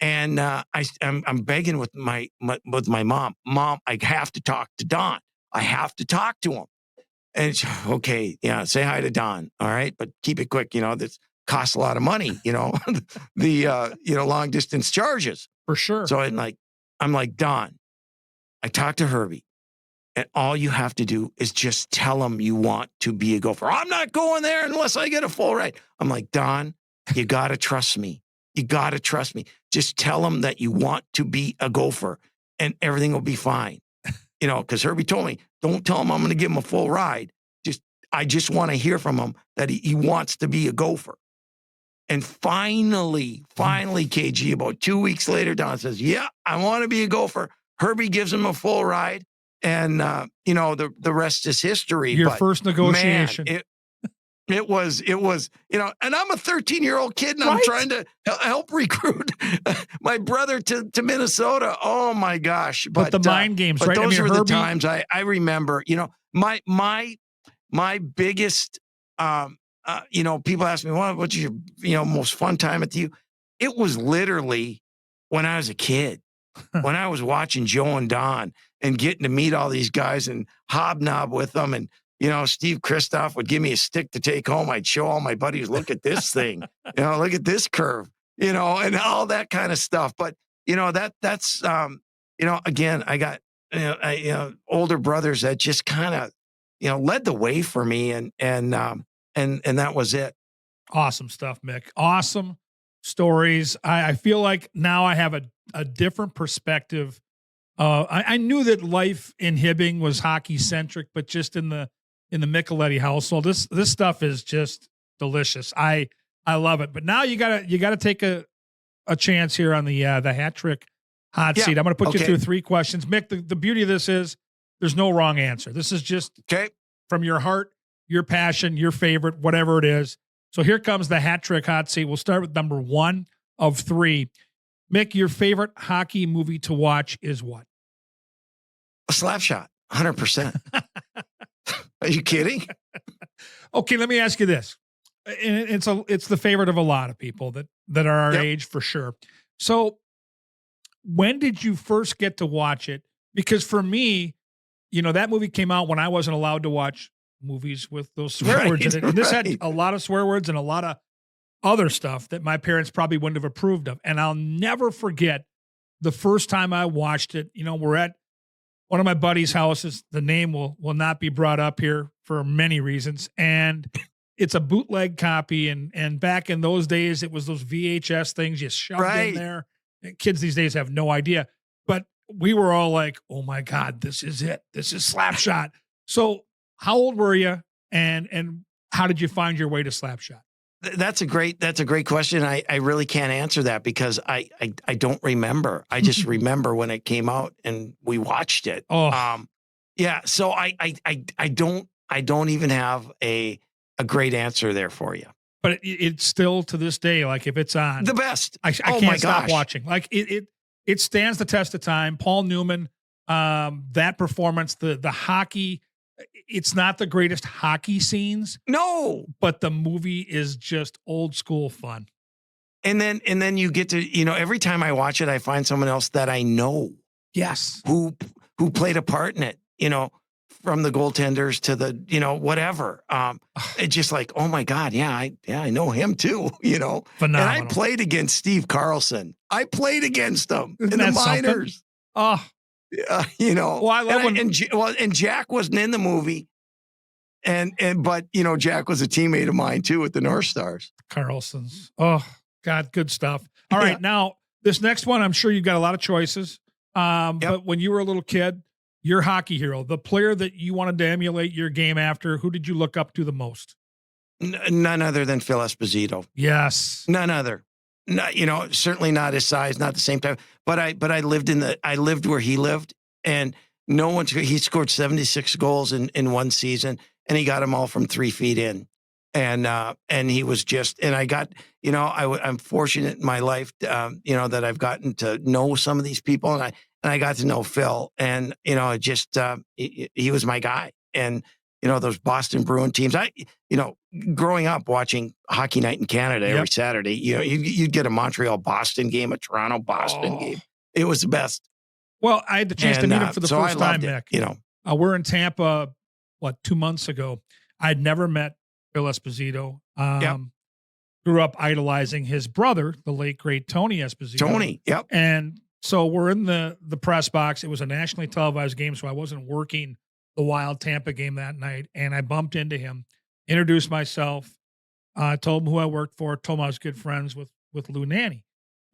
Speaker 2: And I'm begging with my mom. Mom, I have to talk to Don. I have to talk to him. And okay, say hi to Don. All right, but keep it quick. This costs a lot of money. The long distance charges
Speaker 1: for sure.
Speaker 2: So I'm like Don. I talked to Herbie. And all you have to do is just tell him you want to be a Gopher. I'm not going there unless I get a full ride. I'm like, Don, you got to trust me. You got to trust me. Just tell him that you want to be a Gopher and everything will be fine. Because Herbie told me, don't tell him I'm going to give him a full ride. I just want to hear from him that he wants to be a Gopher. And finally, KG, about 2 weeks later, Don says, yeah, I want to be a Gopher. Herbie gives him a full ride. And, the rest is history.
Speaker 1: Your first negotiation.
Speaker 2: Man, it was, and I'm a 13-year-old kid and I'm trying to help recruit my brother to Minnesota. Oh my gosh.
Speaker 1: But the mind games, right?
Speaker 2: Those were the times I remember, my biggest, people ask me, what's your, most fun time at the U? It was literally when I was a kid, when I was watching Joe and Don and getting to meet all these guys and hobnob with them. And, Steve Kristoff would give me a stick to take home. I'd show all my buddies, look at this thing, look at this curve, and all that kind of stuff. But, that's, again, I got, older brothers that just kind of, led the way for me. And that was it.
Speaker 1: Awesome stuff, Mick. Awesome stories. I feel like now I have a different perspective. I knew that life in Hibbing was hockey centric, but just in the Micheletti household, this stuff is just delicious. I love it. But now you gotta take a chance here on the hat trick hot seat. I'm gonna put you through 3 questions. Mick, the beauty of this is there's no wrong answer. This is just from your heart, your passion, your favorite, whatever it is. So here comes the hat trick hot seat. We'll start with number 1 of 3. Mick, your favorite hockey movie to watch is what?
Speaker 2: A slap shot, 100%. Are you kidding?
Speaker 1: Okay, let me ask you this. And it's the favorite of a lot of people that are our age for sure. So when did you first get to watch it? Because for me, that movie came out when I wasn't allowed to watch movies with those swear words in it. And this had a lot of swear words and a lot of other stuff that my parents probably wouldn't have approved of. And I'll never forget the first time I watched it. We're at one of my buddy's houses. The name will not be brought up here for many reasons. And it's a bootleg copy. And back in those days, it was those VHS things you shoved in there. And kids these days have no idea. But we were all like, oh my God, this is it. This is Slapshot. So how old were you? And how did you find your way to Slapshot?
Speaker 2: That's a great question. I really can't answer that because I don't remember. I just remember when it came out and we watched it. Yeah. So I don't even have a great answer there for you.
Speaker 1: But it's still to this day, like if it's on
Speaker 2: the best,
Speaker 1: I can't stop watching. Like it stands the test of time. Paul Newman, that performance, the hockey. It's not the greatest hockey scenes.
Speaker 2: No,
Speaker 1: but the movie is just old school fun.
Speaker 2: And then you get to, every time I watch it, I find someone else that I know.
Speaker 1: Yes.
Speaker 2: Who played a part in it, from the goaltenders to the, whatever. It's just like, oh my God. Yeah. I know him too,
Speaker 1: Phenomenal.
Speaker 2: And I played against Steve Carlson. I played against him in the minors.
Speaker 1: Oh,
Speaker 2: Well, I love and Jack wasn't in the movie, but Jack was a teammate of mine too with the North Stars.
Speaker 1: Carlsons. Oh God, good stuff. All right, now this next one, I'm sure you've got a lot of choices. But when you were a little kid, your hockey hero, the player that you wanted to emulate your game after, who did you look up to the most?
Speaker 2: None other than Phil Esposito.
Speaker 1: Yes,
Speaker 2: none other. No, certainly not his size, not the same time. But I lived where he lived, and he scored 76 goals in one season, and he got them all from 3 feet in, and he was just, and I got, I'm fortunate in my life, that I've gotten to know some of these people, and I got to know Phil, and he was my guy, and those Boston Bruin teams. Growing up watching Hockey Night in Canada every Saturday, you'd get a Montreal-Boston game, a Toronto-Boston game. It was the best.
Speaker 1: Well, I had the chance to meet him for the first time, Nick.
Speaker 2: It,
Speaker 1: we're in Tampa, 2 months ago. I'd never met Phil Esposito. Grew up idolizing his brother, the late, great Tony Esposito.
Speaker 2: Tony, yep.
Speaker 1: And so we're in the press box. It was a nationally televised game, so I wasn't working the Wild Tampa game that night, and I bumped into him, introduced myself, told him who I worked for, told him I was good friends with Lou Nanne,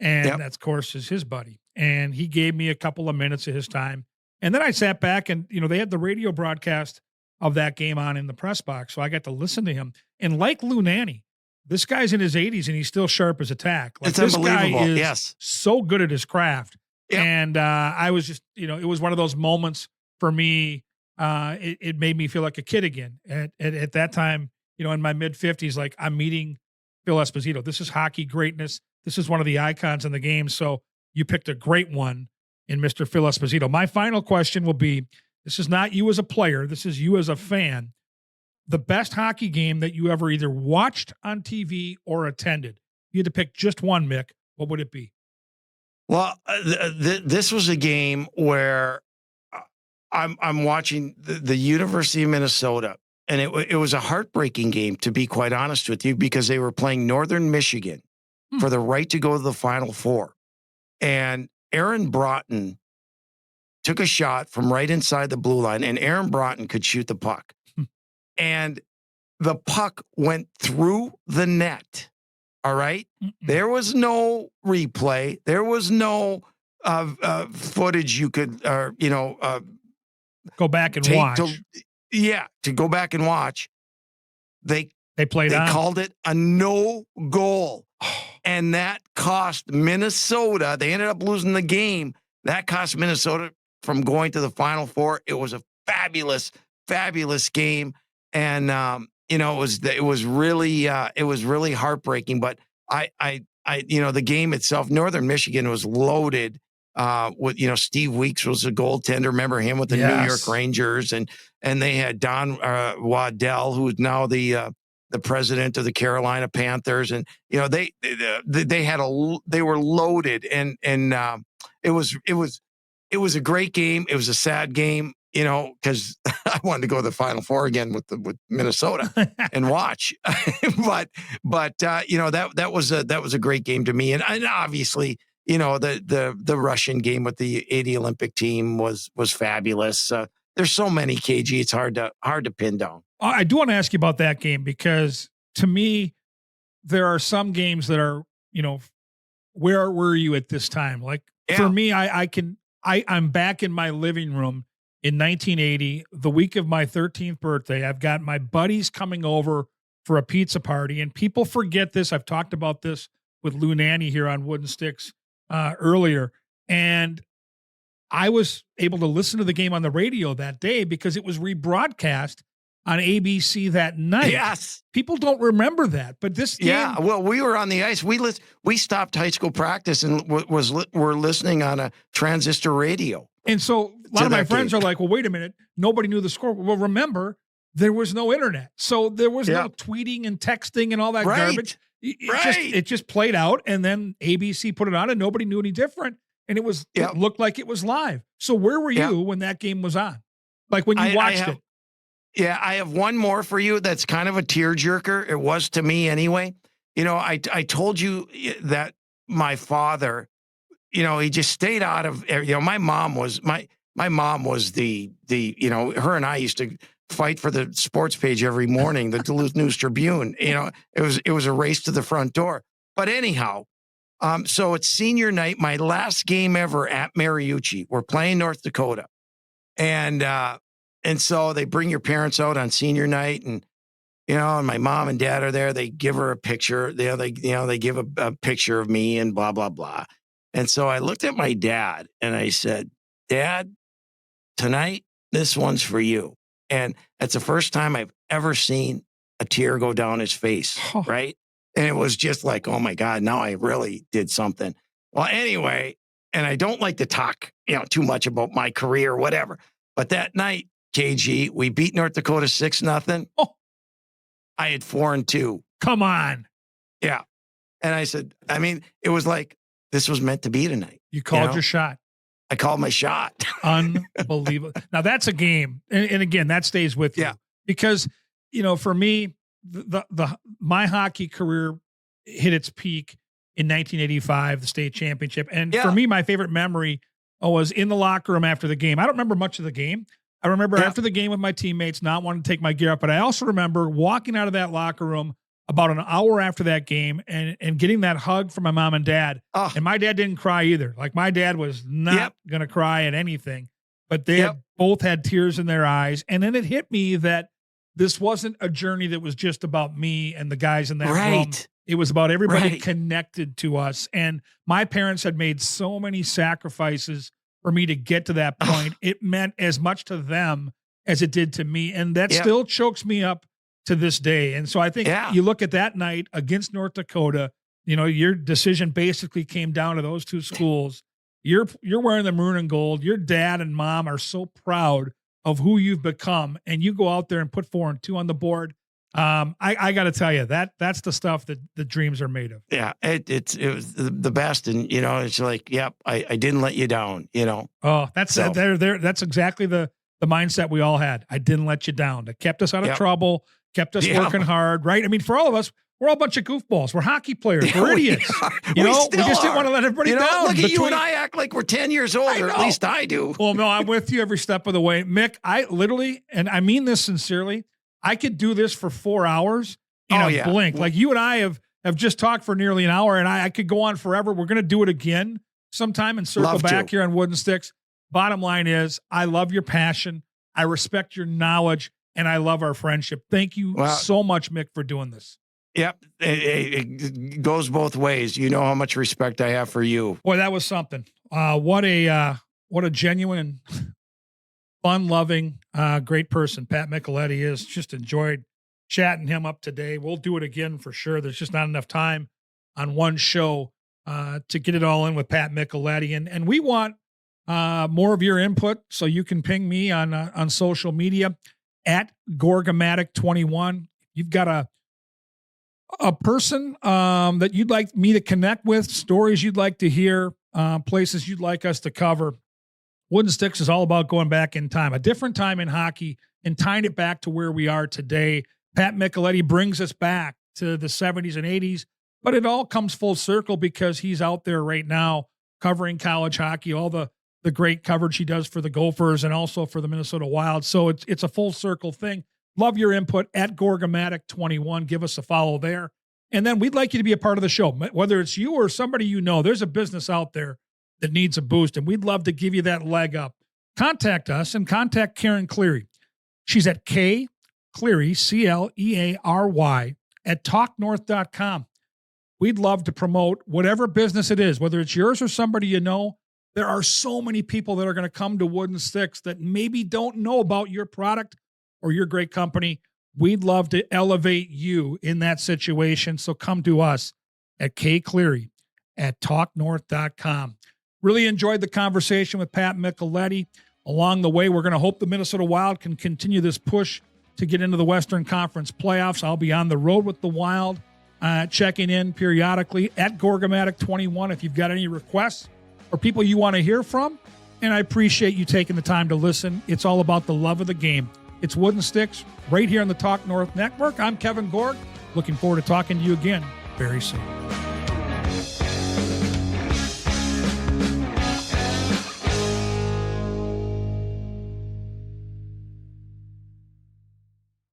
Speaker 1: and that, of course, is his buddy. And he gave me a couple of minutes of his time, and then I sat back, and they had the radio broadcast of that game on in the press box, so I got to listen to him. And like Lou Nanne, this guy's in his 80s, and he's still sharp as a tack. Like,
Speaker 2: it's unbelievable.
Speaker 1: This guy is so good at his craft, and I was just, it was one of those moments for me. It made me feel like a kid again at that time, in my mid 50s, like I'm meeting Phil Esposito. This is hockey greatness. This is one of the icons in the game. So you picked a great one in Mr. Phil Esposito. My final question will be, this is not you as a player. This is you as a fan. The best hockey game that you ever either watched on TV or attended. You had to pick just one, Mick. What would it be?
Speaker 2: Well, this was a game where I'm watching the University of Minnesota, and it was a heartbreaking game, to be quite honest with you, because they were playing Northern Michigan for the right to go to the Final Four. And Aaron Broughton took a shot from right inside the blue line, and Aaron Broughton could shoot the puck. And the puck went through the net. All right? There was no replay. There was no footage you could,
Speaker 1: go back and watch.
Speaker 2: To go back and watch. They called it a no goal. And that cost Minnesota. They ended up losing the game. That cost Minnesota from going to the Final Four. It was a fabulous, fabulous game. And it was really heartbreaking. But the game itself, Northern Michigan was loaded. With Steve Weeks was a goaltender. Remember him with the New York Rangers, and they had Don Waddell, who is now the president of the Carolina Panthers, and they were loaded, and it was a great game. It was a sad game, because I wanted to go to the Final Four again with Minnesota and watch, but that was a great game to me, and obviously. the Russian game with the 80 Olympic team was fabulous. There's so many, KG. It's hard to pin down.
Speaker 1: I do want to ask you about that game because to me, there are some games that are, where were you at this time? Like for me, I'm back in my living room in 1980, the week of my 13th birthday. I've got my buddies coming over for a pizza party, and people forget this. I've talked about this with Lou Nanny here on Wooden Sticks earlier, and I was able to listen to the game on the radio that day because it was rebroadcast on ABC that night.
Speaker 2: Yes.
Speaker 1: People don't remember that, but this game.
Speaker 2: Yeah, well, we were on the ice. We stopped high school practice and were listening on a transistor radio.
Speaker 1: And so a lot of my friends are like, well, wait a minute. Nobody knew the score. Well, remember, there was no internet. So there was no tweeting and texting and all that garbage. It just played out, and then ABC put it on, and nobody knew any different. And it looked like it was live. So where were you when that game was on? Like when you watched it?
Speaker 2: Yeah, I have one more for you that's kind of a tearjerker. It was to me anyway. I told you that my father, he just stayed out of, my mom was the her and I used to fight for the sports page every morning, the Duluth News Tribune. It was a race to the front door. But anyhow, so it's senior night, my last game ever at Mariucci. We're playing North Dakota. And so they bring your parents out on senior night, and and my mom and dad are there. They give her a picture. They give a picture of me and blah blah blah. And so I looked at my dad and I said, "Dad, tonight this one's for you." And that's the first time I've ever seen a tear go down his face, right? And it was just like, oh my God, now I really did something. Well, anyway, and I don't like to talk, too much about my career or whatever. But that night, KG, we beat North Dakota 6-0.
Speaker 1: Oh.
Speaker 2: I had 4-2.
Speaker 1: Come on.
Speaker 2: Yeah. And I said, it was like, this was meant to be tonight.
Speaker 1: You called your shot.
Speaker 2: I called my shot.
Speaker 1: Unbelievable. Now that's a game. And again, that stays with you. Because, for me, my hockey career hit its peak in 1985, the state championship. And for me, my favorite memory was in the locker room after the game. I don't remember much of the game. I remember after the game with my teammates not wanting to take my gear up, but I also remember walking out of that locker room about an hour after that game and getting that hug from my mom and dad. Oh. And my dad didn't cry either. Like my dad was not going to cry at anything, but they both had tears in their eyes. And then it hit me that this wasn't a journey that was just about me and the guys in that room. It was about everybody connected to us. And my parents had made so many sacrifices for me to get to that point. It meant as much to them as it did to me. And that still chokes me up to this day. And so I think you look at that night against North Dakota, your decision basically came down to those two schools. You're wearing the maroon and gold. Your dad and mom are so proud of who you've become, and you go out there and put 4-2 on the board. I got to tell you that's the stuff that the dreams are made of. Yeah,
Speaker 2: it was the best, and it's like, I didn't let you down.
Speaker 1: Oh, that's that's exactly the mindset we all had. I didn't let you down. That kept us out of trouble, kept us working hard. Right? I mean, for all of us, we're all a bunch of goofballs. We're hockey players. We're idiots. We just didn't want to let everybody down.
Speaker 2: Look at you and I act like we're 10 years older. At least I do.
Speaker 1: Well, no, I'm with you every step of the way, Mick. I literally, and I mean this sincerely, I could do this for 4 hours in a blink. Like you and I have just talked for nearly an hour, and I could go on forever. We're going to do it again sometime and circle back here on Wooden Sticks. Bottom line is, I love your passion. I respect your knowledge, and I love our friendship. Thank you so much, Mick, for doing this.
Speaker 2: Yep. It goes both ways. You know how much respect I have for you.
Speaker 1: Boy, that was something. What a genuine, fun-loving, great person Pat Micheletti is. Just enjoyed chatting him up today. We'll do it again for sure. There's just not enough time on one show to get it all in with Pat Micheletti. And we want more of your input, so you can ping me on social media at Gorgomatic21. You've got a person that you'd like me to connect with, stories you'd like to hear, places you'd like us to cover. Wooden Sticks is all about going back in time, a different time in hockey, and tying it back to where we are today. Pat Micheletti brings us back to the 70s and 80s, but it all comes full circle because he's out there right now covering college hockey, all the great coverage he does for the Gophers and also for the Minnesota Wild. So it's a full circle thing. Love your input at Gorgomatic21. Give us a follow there. And then we'd like you to be a part of the show, whether it's you or somebody you know. There's a business out there that needs a boost, and we'd love to give you that leg up. Contact us and contact Karen Cleary. She's at K Cleary, Cleary, at talknorth.com. We'd love to promote whatever business it is, whether it's yours or somebody you know. There are so many people that are going to come to Wooden Sticks that maybe don't know about your product or your great company. We'd love to elevate you in that situation. So come to us at K Cleary at talknorth.com. Really enjoyed the conversation with Pat Micheletti. Along the way, we're going to hope the Minnesota Wild can continue this push to get into the Western Conference playoffs. I'll be on the road with the Wild, checking in periodically at Gorgomatic21 if you've got any requests or people you want to hear from. And I appreciate you taking the time to listen. It's all about the love of the game. It's Wooden Sticks right here on the Talk North Network. I'm Kevin Gorg. Looking forward to talking to you again very soon.